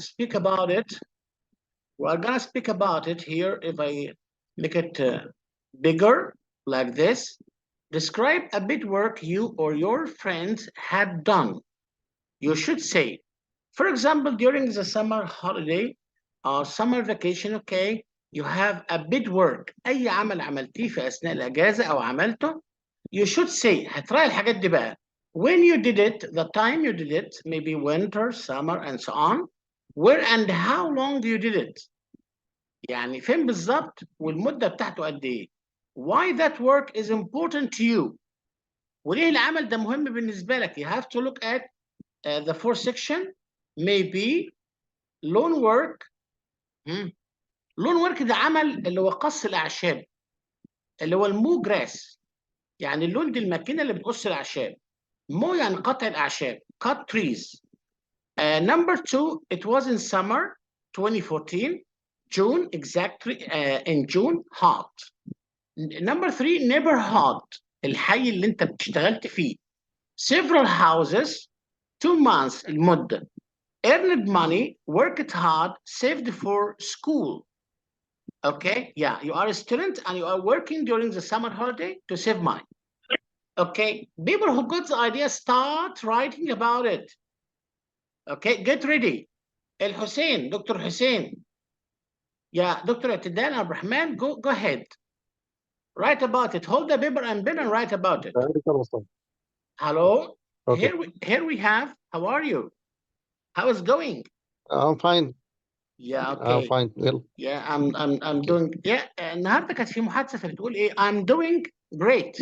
speak about it. We're gonna speak about it here. If I make it bigger like this, describe a bit work you or your friends had done. You should say, for example, during the summer holiday or summer vacation, okay, you have a bit work. أي عمل عملتيه في أثناء الأجازة أو عملته, you should say, هتراعي الحاجات دي بقى. When you did it, the time you did it, maybe winter, summer, and so on. Where and how long you did it. يعني فين بالظبط والمدة بتاعته قد إيه. Why that work is important to you. وليه العمل ده مهم بالنسبة لك. You have to look at the fourth section. Maybe لون work. لون work ده عمل اللي هو قص الأعشاب. اللي هو المو جراس. يعني اللون دي الماكينة اللي بتقص الأعشاب. مو يعني قطع الأعشاب. Cut trees. Number 2, it was in summer 2014. June, exactly, in June, hot. Number 3, neighborhood. الحي اللي انت اشتغلت فيه. Several houses, 2 months المدة. Earned money, worked hard, saved for school. Okay, yeah, you are a student and you are working during the summer holiday to save money. Okay, people who got the idea start writing about it. Okay, get ready. الحسين, Dr. Hussein. Yeah, Dr. Atidal Abrahman, go ahead. Write about it. Hold the paper and pen and write about it. Hello. Okay. Here we have. How are you? How is going? I'm fine. Yeah, okay. I'm fine. Well, Yeah, I'm okay. doing. Yeah, النهارده كانت في محادثة فبتقول إيه؟ I'm doing great.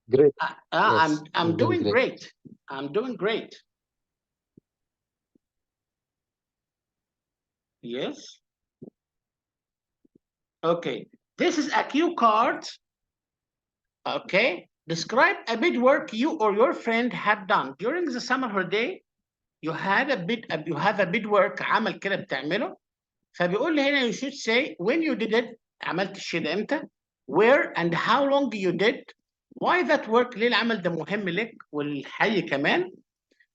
Great. I'm Yes, doing very great. great. I'm doing great. Yes. Okay. This is a cue card. Okay. Describe a bit work you or your friend had done during the summer holiday. You have a bit work عمل كده بتعمله. فبيقول لي هنا you should say when you did it. عملت الشيء ده امتى؟ Where and how long you did? Why that work؟ ليه العمل ده مهم لك والحي كمان؟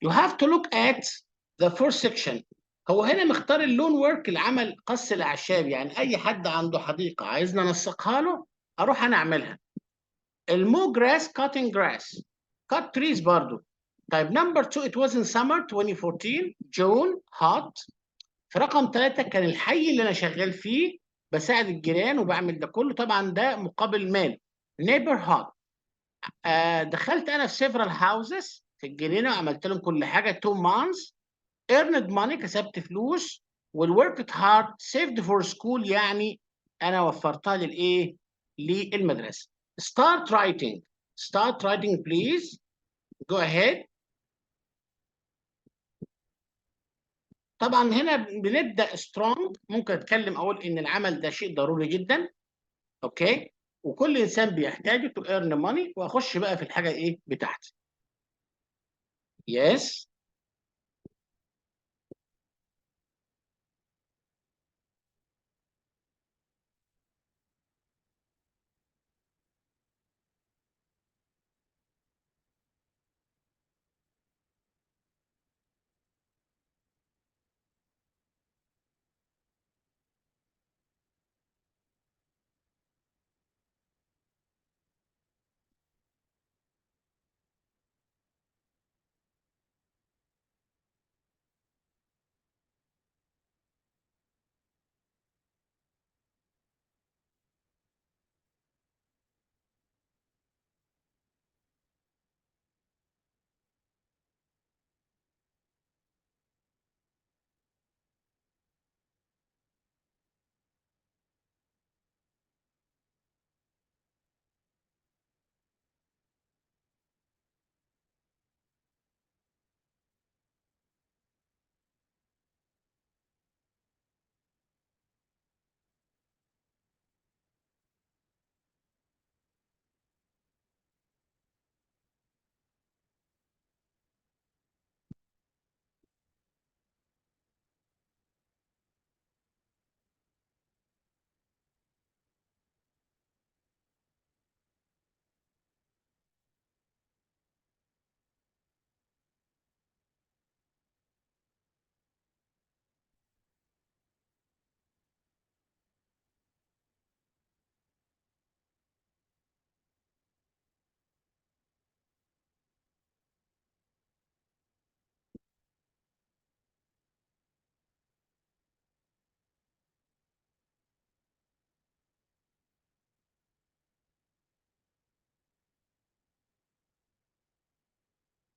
You have to look at the first section. هو هنا مختار اللون work العمل قص الأعشاب. يعني أي حد عنده حديقة عايزنا ننسقها له أروح أنا أعملها. المو grass cutting grass. cut trees برضو. طيب number 2 it was in summer 2014 June hot. في رقم 3 كان الحي اللي أنا شغال فيه بساعد الجيران وبعمل ده كله. طبعا ده مقابل مال. neighborhood. دخلت أنا في several houses في الجنينة وعملت لهم كل حاجة 2 months. earned money كسبت فلوس. والworked hard saved for school يعني أنا وفرتها للإيه؟ للمدرسة. Start writing please. Go ahead. طبعا هنا بنبدأ strong. ممكن أتكلم أقول إن العمل ده شيء ضروري جدا. أوكي. وكل إنسان بيحتاجه to earn money. وأخش بقى في الحاجة إيه بتاعتي. Yes.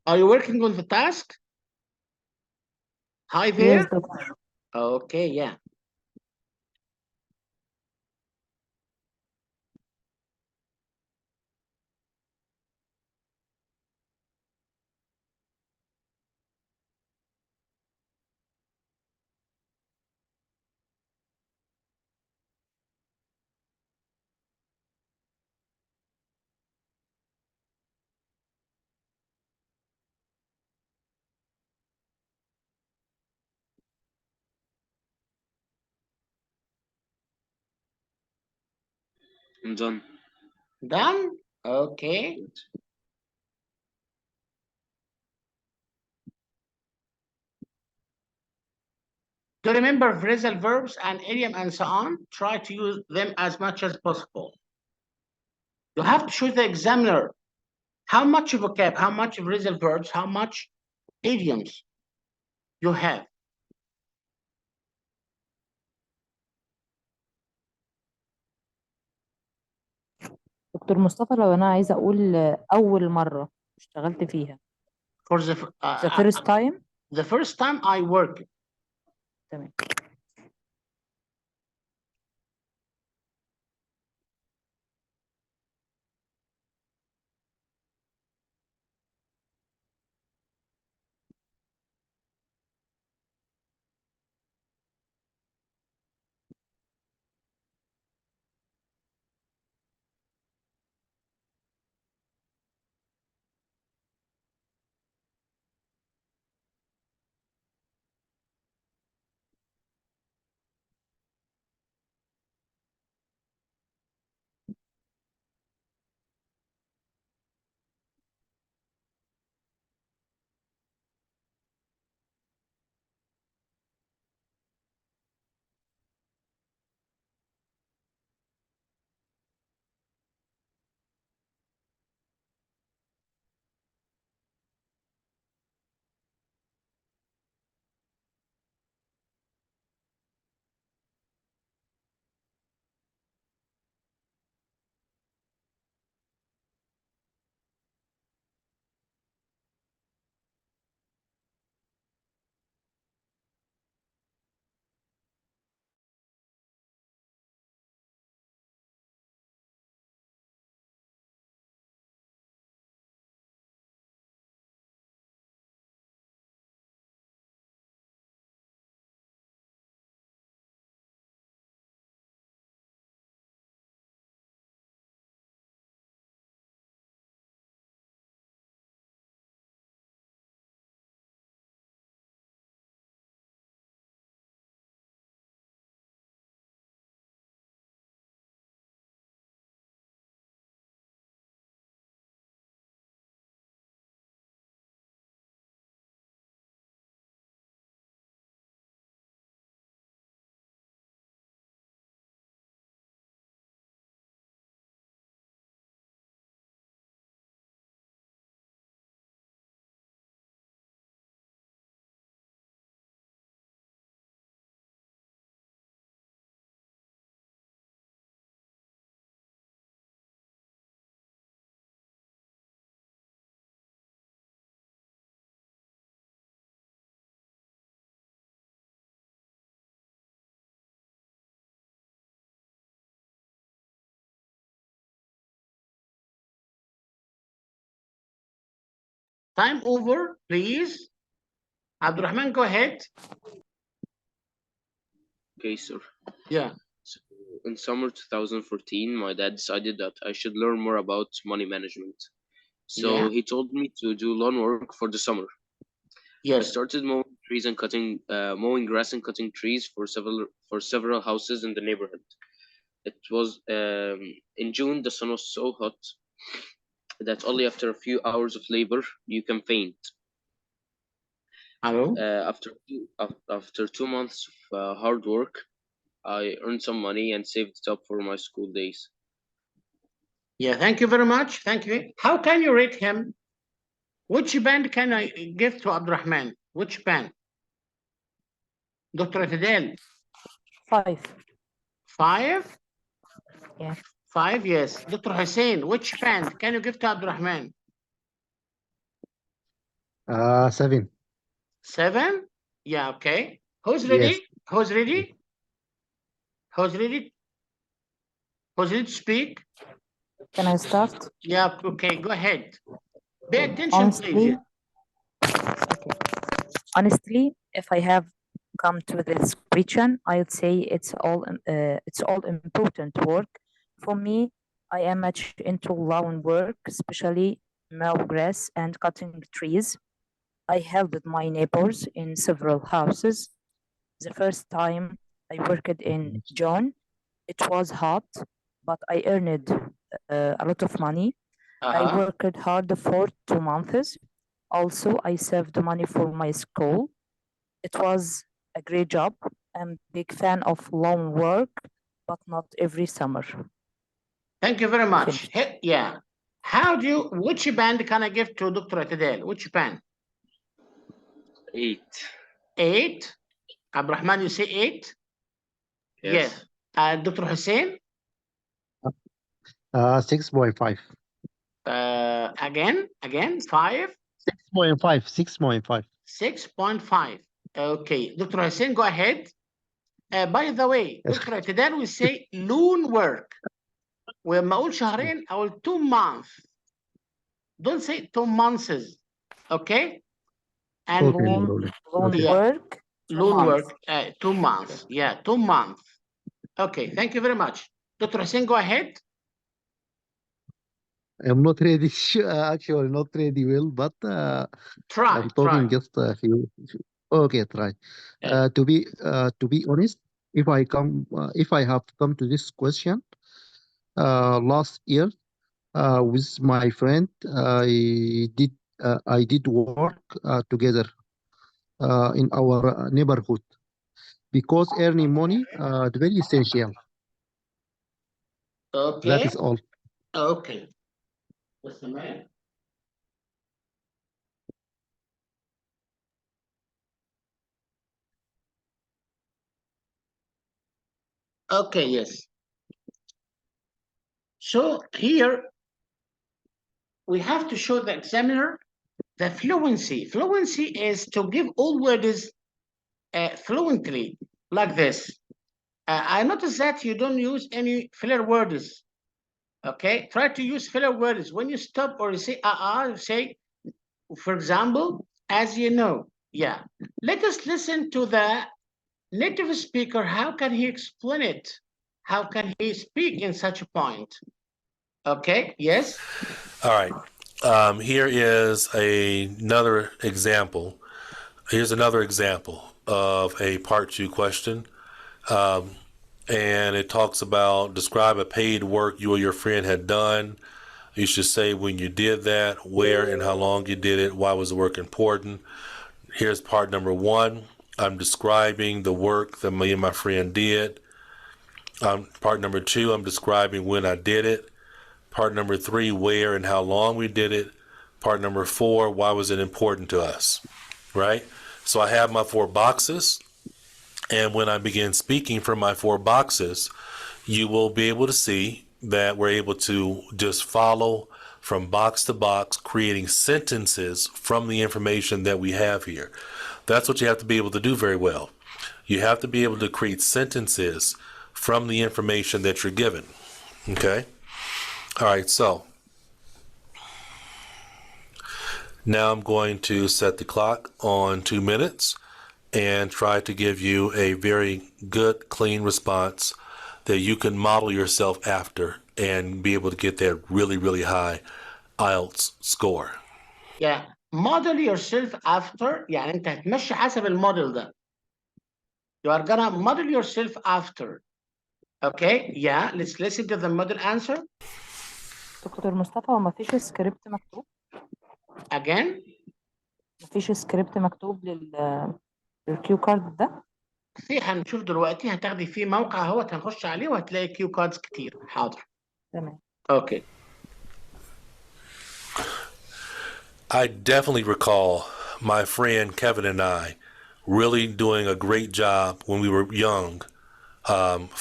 Are you working on the task? Hi Yes, there. doctor. Okay, yeah. I'm done. Done? Okay. To remember phrasal verbs and idiom and so on, try to use them as much as possible. You have to show the examiner how much vocab, how much phrasal verbs, how much idioms you have. دكتور مصطفى، لو انا عايزه اقول اول مره اشتغلت فيها. For the first time. The first time I work. تمام. Time over, please. Abdurrahman, go ahead. Okay, sir. Yeah. So in summer 2014, my dad decided that I should learn more about money management. So he told me to do lawn work for the summer. I Yes. started mowing trees and mowing grass and cutting trees for several houses in the neighborhood. It was in June. The sun was so hot that only after a few hours of labor you can faint. Hello. After 2 months of hard work, I earned some money and saved it up for my school days. Yeah, thank you very much. Thank you. How can you rate him? Which band can I give to Abdurrahman? Which band? Dr. Fidel. 5. 5? Yeah. 5, yes. Dr. Hussein, which band can you give to Abdurrahman? 7. 7. Yeah, okay. Who's Yes. ready? Who's ready? Who's ready? Who's ready to speak? Can I start? Yeah, okay, go ahead. Pay Okay. attention, please. Honestly, if I have come to this question, I would say it's all important work. For me, I am much into lawn work, especially mow grass and cutting trees. I helped my neighbors in several houses. The first time I worked in June, it was hot, but I earned a lot of money. I worked hard for 2 months. Also, I saved money for my school. It was a great job. I'm a big fan of lawn work, but not every summer. Thank you very much. Finished. Yeah. Which band can I give to Dr. Atadel? Which band? 8. 8. Abdurrahman, you say 8? Yes. Dr. Hussein? 6.5. Again, 5? 6.5. 6.5. 6.5. Okay. Dr. Hussein, go ahead. By the way, Dr. Atadel will say loan work. ولما اقول شهرين اقول 2 months. Don't say 2 months. Okay? And Okay, no problem. Lawn Yeah. work. loan months. work 2 months. Yeah, 2 months. Okay, thank you very much. Dr. Hussein, go ahead. I'm not ready, actually not ready well, but Try. I'm talking just a few. Okay, try. To be honest, if I have come to this question last year with my friend, I did work together in our neighborhood because earning money is very essential. Okay. That is all. Okay. What's the man? Okay, yes. So here we have to show the examiner the fluency. Fluency is to give all words fluently, like this. I notice that you don't use any filler words. Okay, try to use filler words. When you stop or you say you say, for example, as you know. Yeah. Let us listen to the native speaker. How can he explain it? How can he speak in such a point? Okay, yes. All right. Here is another example. Here's another example of a part 2 question. And it talks about describe a paid work you or your friend had done. You should say when you did that, where and how long you did it, why was the work important. Here's part number 1. I'm describing the work that me and my friend did. Part number 2, I'm describing when I did it. Part number 3, where and how long we did it. Part number 4, why was it important to us, right? So I have my 4 boxes, and when I begin speaking from my 4 boxes, you will be able to see that we're able to just follow from box to box, creating sentences from the information that we have here. That's what you have to be able to do very well. You have to be able to create sentences from the information that you're given, okay? All right, so now I'm going to set the clock on 2 minutes and try to give you a very good, clean response that you can model yourself after and be able to get that really, really high IELTS score. Yeah, model yourself after. يعني انت هتمشي حسب الموديل ده. You are gonna model yourself after. Okay, yeah, let's listen to the model answer. دكتور مصطفى، هو مفيش سكريبت مكتوب؟ Again. مفيش سكريبت مكتوب للكيو كارد ده؟ في هنشوف دلوقتي، هتاخدي فيه موقع اهوت هنخش عليه وهتلاقي كيو كاردز كتير. حاضر. تمام. Okay. I definitely recall my friend Kevin and I really doing a great job when we were young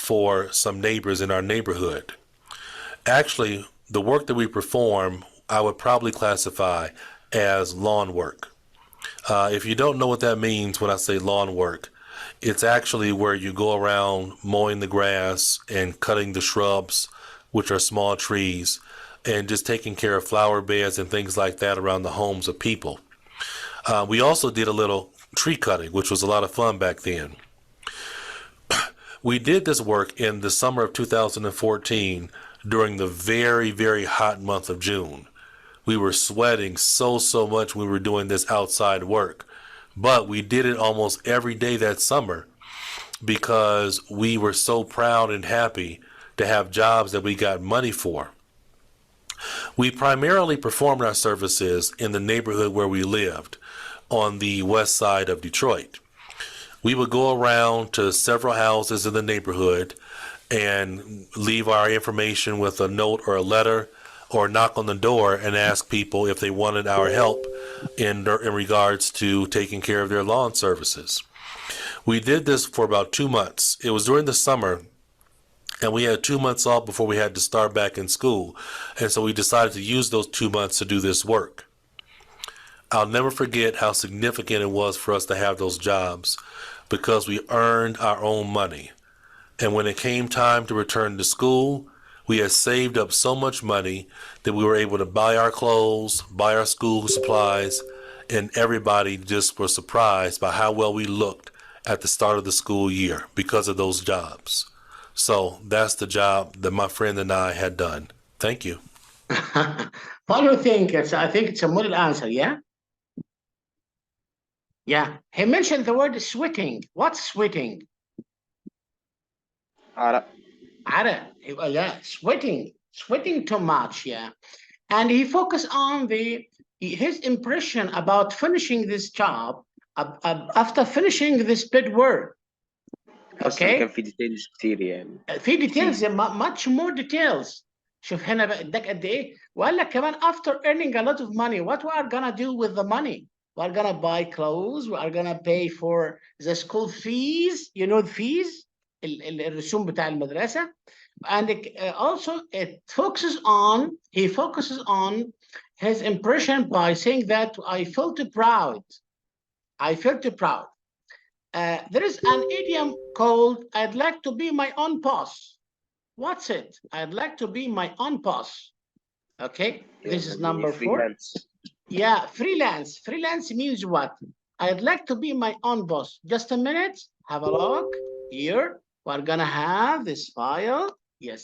for some neighbors in our neighborhood. Actually, the work that we perform, I would probably classify as lawn work. If you don't know what that means when I say lawn work, it's actually where you go around mowing the grass and cutting the shrubs, which are small trees, and just taking care of flower beds and things like that around the homes of people. We also did a little tree cutting, which was a lot of fun back then. We did this work in the summer of 2014 during the very, very hot month of June. We were sweating so much when we were doing this outside work, but we did it almost every day that summer because we were so proud and happy to have jobs that we got money for. We primarily performed our services in the neighborhood where we lived, on the west side of Detroit. We would go around to several houses in the neighborhood and leave our information with a note or a letter, or knock on the door and ask people if they wanted our help in regards to taking care of their lawn services. We did this for about 2 months. It was during the summer, and we had 2 months off before we had to start back in school, and so we decided to use those 2 months to do this work. I'll never forget how significant it was for us to have those jobs, because we earned our own money. And when it came time to return to school, we had saved up so much money that we were able to buy our clothes, buy our school supplies, and everybody just was surprised by how well we looked at the start of the school year because of those jobs. So that's the job that my friend and I had done. Thank you. What do you think? I think it's a model answer, yeah? Yeah. He mentioned the word sweating. What's sweating? عرق. Yeah, sweating too much, yeah. And he focused on his impression about finishing this job after finishing this bid work. اصلا كان Okay. في ديتيلز كتير يعني. في details, much more details. شوف هنا بقى اداك قد ايه، وقال لك كمان after earning a lot of money, what we are gonna do with the money? We are gonna buy clothes, we are gonna pay for the school fees, you know the fees, الرسوم بتاع المدرسة. And also he focuses on his impression by saying that I felt proud. There is an idiom called I'd like to be my own boss. What's it? I'd like to be my own boss. Okay, this is number 4. Freelance. Yeah, freelance. Freelance means what? I'd like to be my own boss. Just a minute. Have a look here. We're gonna have this file. Yes.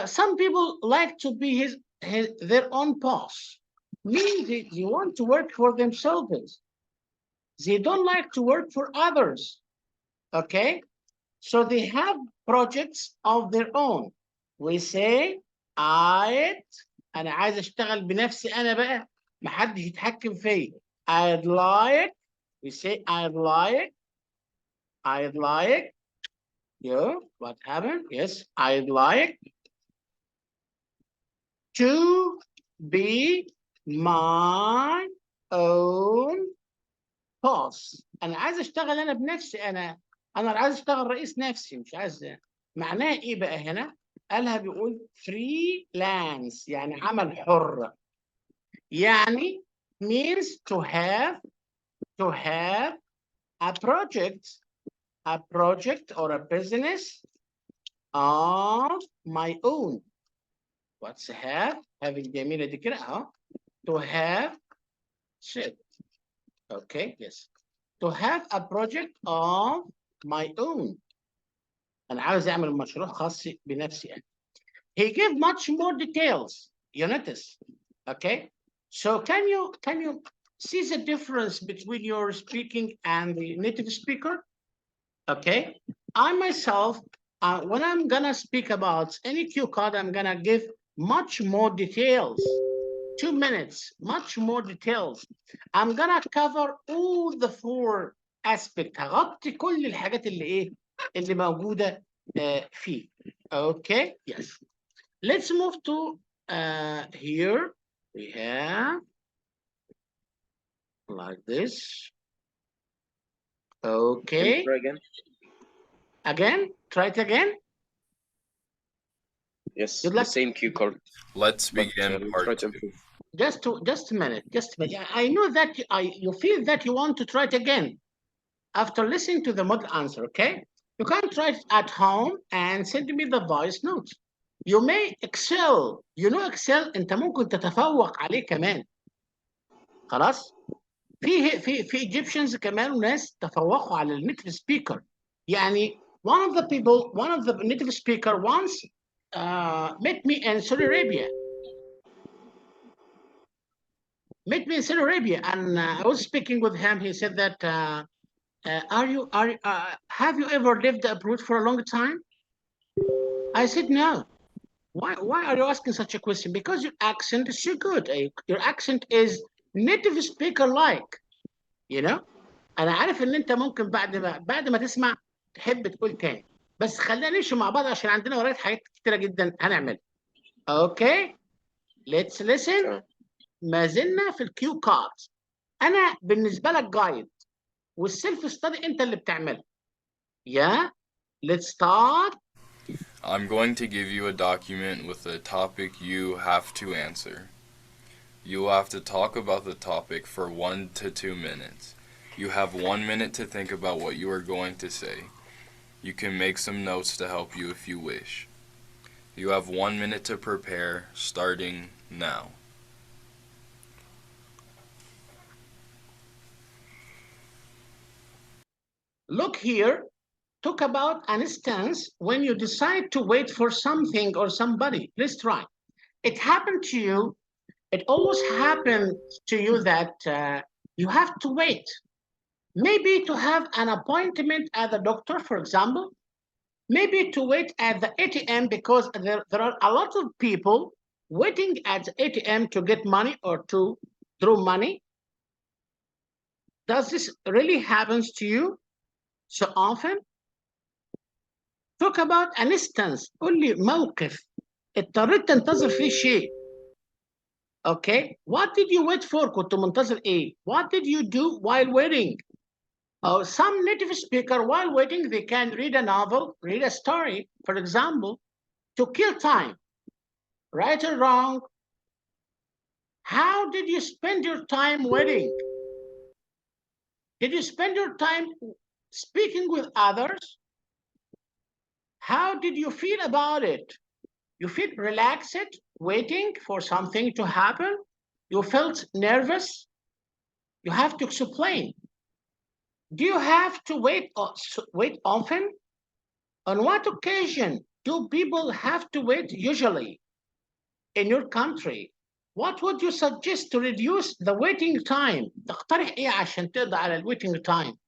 Some people like to be their own boss. Means they want to work for themselves. They don't like to work for others. Okay? So they have projects of their own. We say أنا عايز أشتغل بنفسي أنا بقى، محدش يتحكم فيا. I'd like. We say I'd like. Yeah, what happened? Yes, I'd like to be my own boss. أنا عايز أشتغل أنا بنفسي. أنا عايز أشتغل رئيس نفسي، مش عايز. معناه إيه بقى هنا؟ قالها بيقول freelance، يعني عمل حر. يعني means to have a project or a business of my own. What's having جميلة دي كده اهو. To have shit. Okay, yes. To have a project of my own. أنا عاوز أعمل مشروع خاص بنفسي يعني. He gave much more details. You notice, okay? So can you see the difference between your speaking and the native speaker? Okay. I myself, when I'm gonna speak about any cue card, I'm gonna give much more details. 2 minutes, much more details. I'm gonna cover all the 4 aspects. هغطي كل الحاجات اللي موجودة فيه. Okay, yes. Let's move to here. We have like this. Okay. Again, try it again. Yes, Good the luck. same cue card. Let's begin try part to 2. improve. just a minute. Yeah, I know that you feel that you want to try it again after listening to the model answer, okay? You can try it at home and send me the voice note. You may excel. You know excel انت ممكن تتفوق عليه كمان. خلاص؟ في Egyptians كمان وناس تفوقوا على النيتيف سبيكر. يعني one of the native speaker once met me in Saudi Arabia. And I was speaking with him. He said that have you ever lived abroad for a long time? I said no. Why are you asking such a question? Because your accent is so good. Your accent is native speaker like, you know. انا عارف ان انت ممكن بعد ما تسمع تحب تقول تاني، بس خلينا نمشي مع بعض عشان عندنا ورايا حاجات كتيره جدا هنعملها. اوكي let's listen. ما زلنا في الكيو كاردز. انا بالنسبه لك جايد والسيلف ستادي انت اللي بتعملها. Yeah, let's start. I'm going to give you a document with a topic you have to answer. You will have to talk about the topic for 1 to 2 minutes. You have 1 minute to think about what you are going to say. You can make some notes to help you if you wish. You have 1 minute to prepare, starting now. Look here. Talk about an instance when you decide to wait for something or somebody. Please try. It happened to you. It always happened to you that you have to wait. Maybe to have an appointment at the doctor, for example. Maybe to wait at the ATM because there are a lot of people waiting at the ATM to get money or to draw money. Does this really happen to you so often? Talk about an instance. قول لي موقف اضطريت تنتظر فيه شيء. Okay, what did you wait for? كنت منتظر ايه? What did you do while waiting? Some native speaker while waiting, they can read a novel, read a story, for example, to kill time. Right or wrong? How did you spend your time waiting? Did you spend your time speaking with others? How did you feel about it? You feel relaxed, waiting for something to happen? You felt nervous? You have to explain. Do you have to wait often? On what occasion do people have to wait usually in your country? What would you suggest to reduce the waiting time? تقترح ايه عشان تقضي على الويتنج time?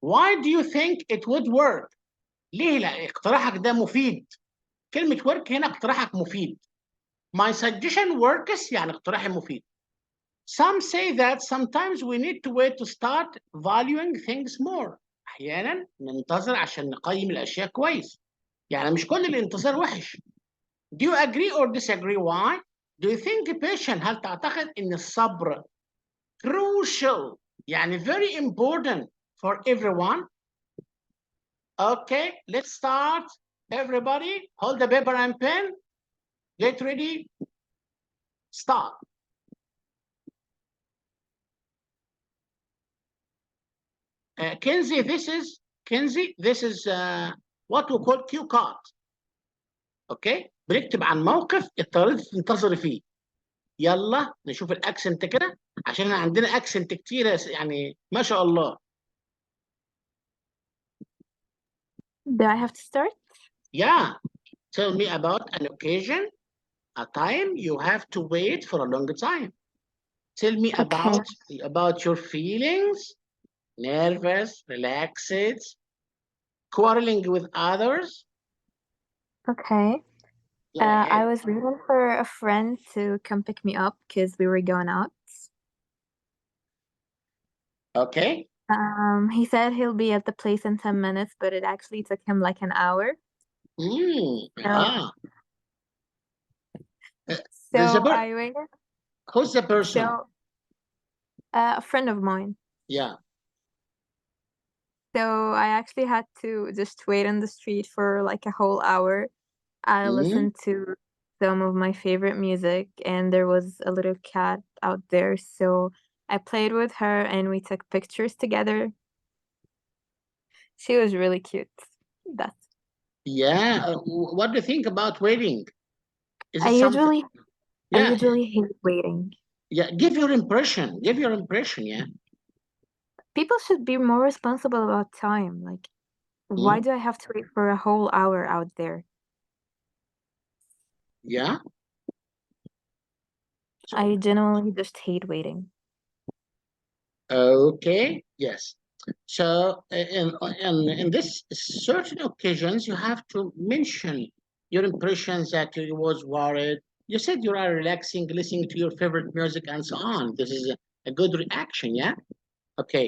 Why do you think it would work? ليه لا اقتراحك ده مفيد؟ كلمة work هنا اقتراحك مفيد. My suggestion works يعني اقتراحي مفيد. Some say that sometimes we need to wait to start valuing things more. أحيانا ننتظر عشان نقيم الأشياء كويس. يعني مش كل الانتظار وحش. Do you agree or disagree? Why? Do you think patient هل تعتقد إن الصبر crucial يعني very important for everyone? Okay, let's start. Everybody, hold the paper and pen. Get ready. Start. Kenzie, this is what we call cue card. Okay, بنكتب عن موقف اضطريت تنتظري فيه. يلا نشوف الاكسنت كده عشان عندنا اكسنت كتيره يعني ما شاء الله. Do I have to start? Yeah, tell me about an occasion, a time you have to wait for a long time. Tell me about your feelings, nervous, relaxed, quarreling with others. Okay. I was waiting for a friend to come pick me up because we were going out. Okay. He said he'll be at the place in 10 minutes, but it actually took him like an hour. So I waited. Who's the person? So, a friend of mine. Yeah. So I actually had to just wait on the street for like a whole hour. I listened to some of my favorite music, and there was a little cat out there, so I played with her and we took pictures together. She was really cute. That's Yeah. What do you think about waiting? Is I it something? usually I Yeah. usually hate waiting. Yeah. Give your impression. Give your impression. Yeah. People should be more responsible about time. Like, why do I have to wait for a whole hour out there? Yeah. I genuinely just hate waiting. Okay. Yes. So in this certain occasions, you have to mention your impressions that you was worried. You said you are relaxing, listening to your favorite music, and so on. This is a good reaction. Yeah. Okay.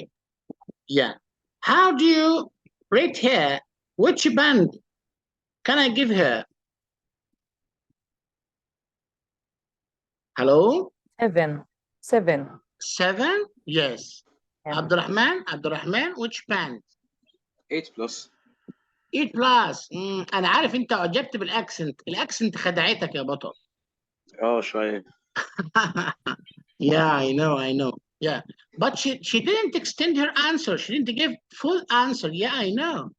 Yeah. How do you rate her? Which band can I give her? Hello? 7. 7. 7? Yes. Yeah. Abdurrahman, which band? 8 plus. 8 plus. انا عارف انت اعجبت الاكسنت خدعتك يا بطل. شوية. Yeah, I know. Yeah. But she didn't extend her answer. She didn't give full answer. Yeah, I know.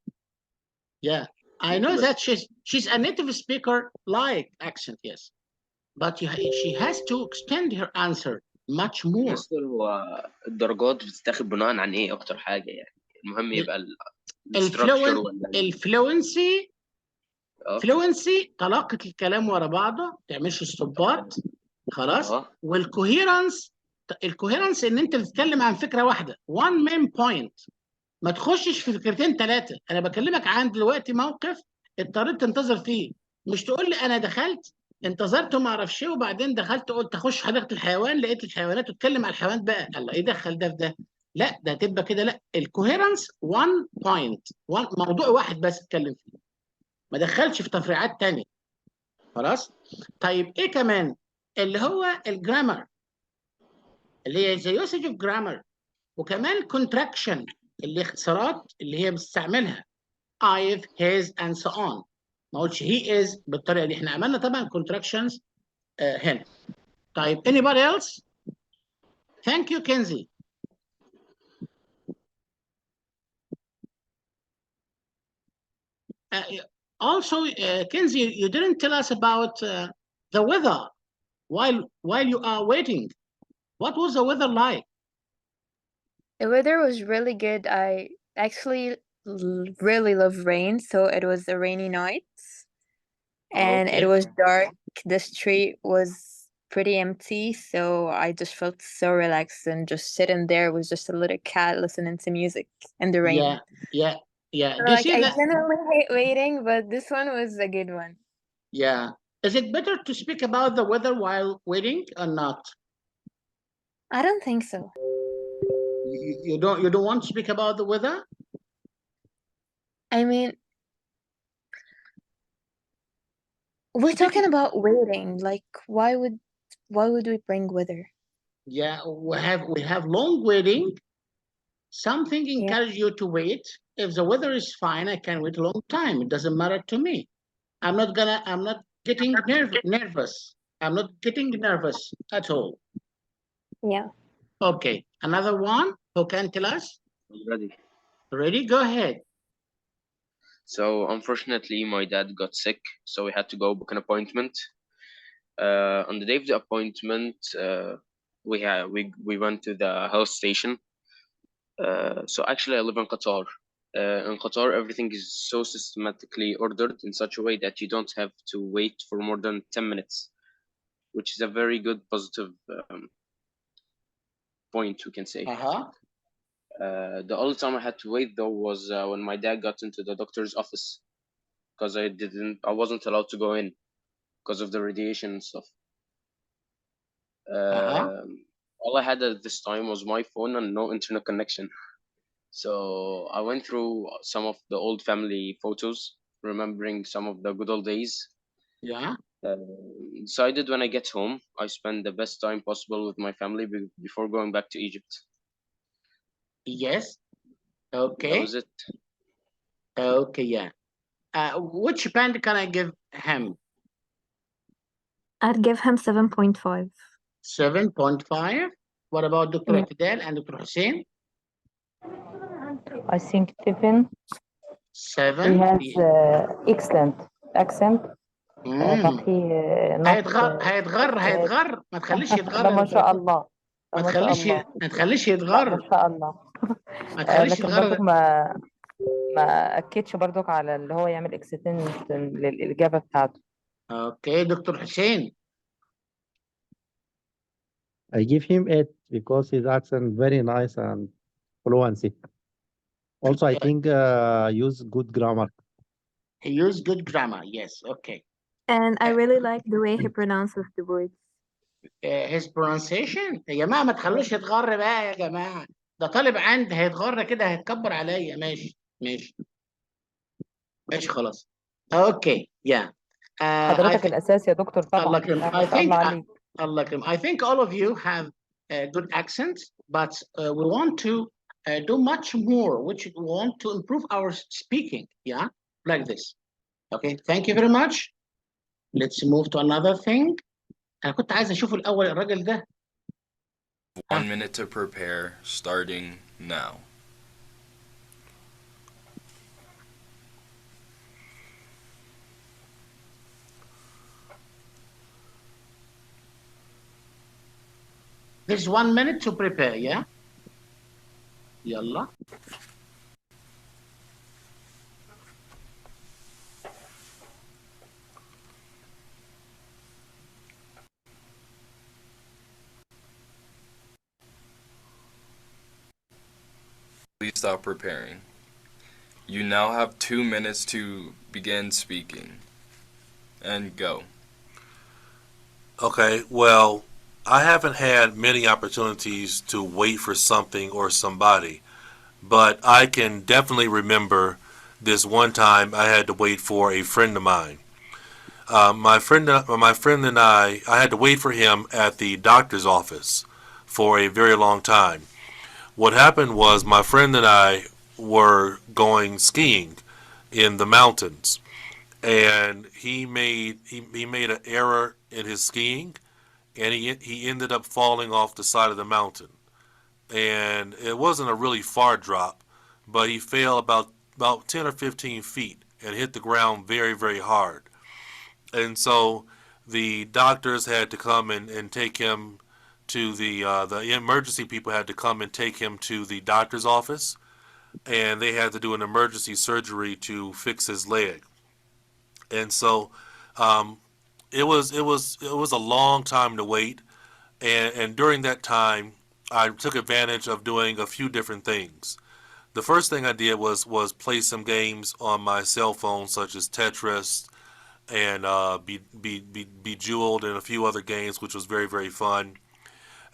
Yeah. I know that she's a native speaker like accent, yes. But she has to extend her answer much more. مستر هو الدرجات بتتاخد بناء عن ايه اكتر حاجة يعني المهم يبقى الستراكشر ولا الفلوينسي فلوينسي طلاقة الكلام ورا بعضه ما تعملش ستوبات خلاص والكوهيرنس الكوهيرنس ان انت بتتكلم عن فكرة واحدة one main point ما تخشش في فكرتين ثلاثة. انا بكلمك عن دلوقتي موقف اضطريت تنتظر فيه مش تقول لي انا دخلت انتظرت وما اعرفش ايه وبعدين دخلت قلت اخش حديقة الحيوان لقيت الحيوانات واتكلم على الحيوانات بقى الله ايه دخل ده في ده. لا ده تبقى كده. لا الكوهيرنس one point موضوع واحد بس اتكلم فيه ما دخلش في تفريعات تانية. خلاص. طيب ايه كمان اللي هو الجرامر اللي هي زي يوسج اوف جرامر وكمان كونتراكشن اللي اختصارات اللي هي بتستعملها I've his and so on. ما قلتش he is بالطريقه دي. احنا عملنا طبعا contractions هنا. طيب anybody else? Thank you Kenzie. Also Kenzie, you didn't tell us about the weather while you are waiting. What was the weather like? The weather was really good. I actually really love rain, so it was a rainy night. And it was dark. The street was pretty empty, so I just felt so relaxed and just sitting there with just a little cat listening to music in the rain. Yeah. So, like, I generally hate waiting, but this one was a good one. Yeah. Is it better to speak about the weather while waiting or not? I don't think so. You don't want to speak about the weather? I mean, we're talking about waiting. Like, why would we bring weather? Yeah, we have long waiting. Something encourages you to wait. If the weather is fine, I can wait a long time. It doesn't matter to me. I'm not getting nervous. I'm not getting nervous at all. Yeah. Okay, another one who can tell us? Ready? Go ahead. So unfortunately, my dad got sick, so we had to go book an appointment. On the day of the appointment, we went to the health station. So actually, I live in Qatar. In Qatar, everything is so systematically ordered in such a way that you don't have to wait for more than 10 minutes, which is a very good positive point, we can say. The only time I had to wait though was when my dad got into the doctor's office, because I wasn't allowed to go in because of the radiation and stuff. All I had at this time was my phone and no internet connection. So I went through some of the old family photos, remembering some of the good old days. Yeah. Decided when I get home, I spend the best time possible with my family before going back to Egypt. Yes. Okay. That was it. Okay, yeah. Which band can I give him? I'd give him 7.5. 7.5. What about Dr. Yeah. Atidal and Dr. Hussein? I think 7. He 7. has excellent accent. but مم. he not هيتغر ما تخليش يتغر لا يا ما دكتور. شاء الله ما لا ما شاء تخليش الله ما تخليش لا يتغر ما شاء الله ما تخليش لكن برضك يتغر. ما اكدش برضك على اللي هو يعمل اكستنت للاجابه بتاعته. اوكي دكتور حسين. I give him 8 because his accent very nice and fluency. Also, I think use good grammar. He used good grammar. Yes. Okay. And I really like the way he pronounces the words. His pronunciation يا جماعه ما تخلوش يتغر بقى يا جماعه. ده طالب عندي هيتغر كده هيتكبر عليا. ماشي خلاص. اوكي يا حضرتك الاساس يا دكتور طبعا. الله يكرمك. ما شاء الله عليك. الله يكرمك. I think all of you have good accents, but we want to do much more, which we want to improve our speaking. Yeah, like this. Okay, thank you very much. Let's move to another thing. أنا كنت عايز أشوف الأول الراجل ده. 1 minute to prepare, starting now. There's 1 minute to prepare, yeah? يلا. Please stop preparing. You now have 2 minutes to begin speaking. And go. Okay, well, I haven't had many opportunities to wait for something or somebody, but I can definitely remember this one time I had to wait for a friend of mine. My friend and I had to wait for him at the doctor's office for a very long time. What happened was my friend and I were going skiing in the mountains, and he made an error in his skiing, and he ended up falling off the side of the mountain. And it wasn't a really far drop, but he fell about 10 or 15 feet and hit the ground very, very hard. And so the doctors had to come and take him to the emergency people had to come and take him to the doctor's office, and they had to do an emergency surgery to fix his leg. And so it was a long time to wait, and during that time I took advantage of doing a few different things. The first thing I did was play some games on my cell phone, such as Tetris and Bejeweled and a few other games, which was very, very fun.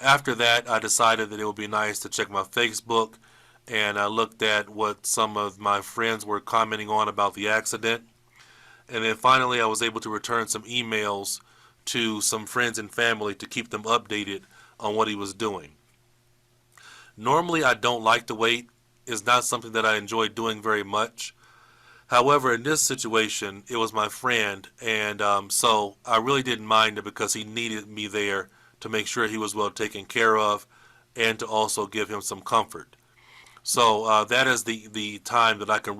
After that, I decided that it would be nice to check my Facebook, and I looked at what some of my friends were commenting on about the accident. And then finally, I was able to return some emails to some friends and family to keep them updated on what he was doing. Normally, I don't like to wait. It's not something that I enjoy doing very much. However, in this situation, it was my friend, and so I really didn't mind it because he needed me there to make sure he was well taken care of and to also give him some comfort. So that is the time that I can